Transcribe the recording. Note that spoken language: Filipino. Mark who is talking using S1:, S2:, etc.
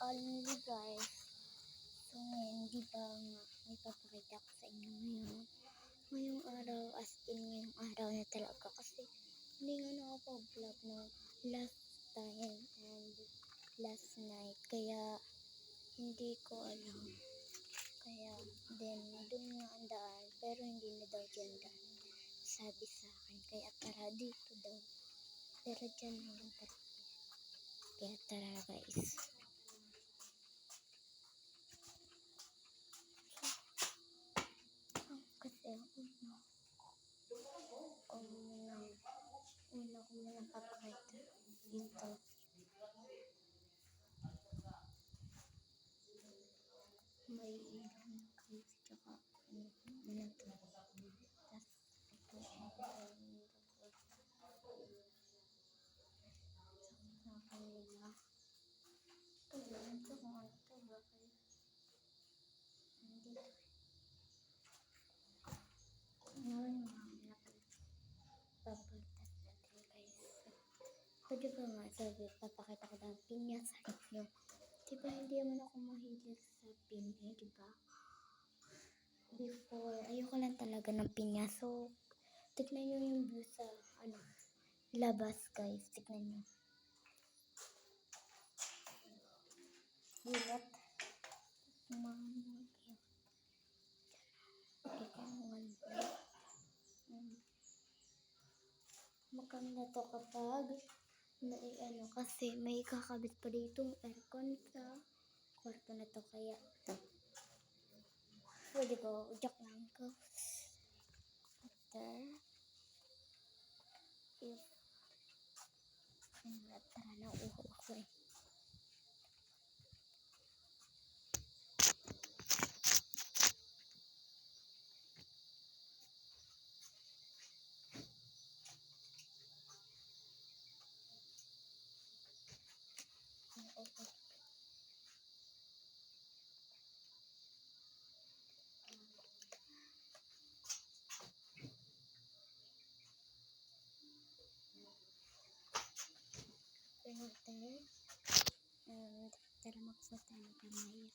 S1: only guys. So ngayon, di ba nga, may papakita ko sa inyo ngayon. Ngayong araw, as in ngayong araw na talaga. Kasi hindi nga nakapag-vlog no last time and last night. Kaya hindi ko alam. Kaya then, doon nga ang daan. Pero hindi na daw dyan daan. Sabi sa akin. Kaya tara dito daw. Pero dyan hanggang tara. Kaya tara guys. Kasi una ko muna papakita dito. May ilaw na guys, tsaka ano to. Tapos ito ang kanila. Sa kanila. Ito yun, ito kung ano to ba kayo. Nandito. Ngayon mga papuntas natin guys. Pwede ba nga sabi, papakita ko ng pinya sa inyo. Diba hindi naman ako mahilig sa pinya, diba? Before, ayoko lang talaga ng pinya. So, tignan nyo yung view sa, labas guys. Tignan nyo. Dilat. Maganda to kapag kasi may kakabit pa ditong aircon sa kwarto na to, kaya pwede ko, joke lang ko. After, if tara na, uho ako eh. Water and tara magpunta ng kamay.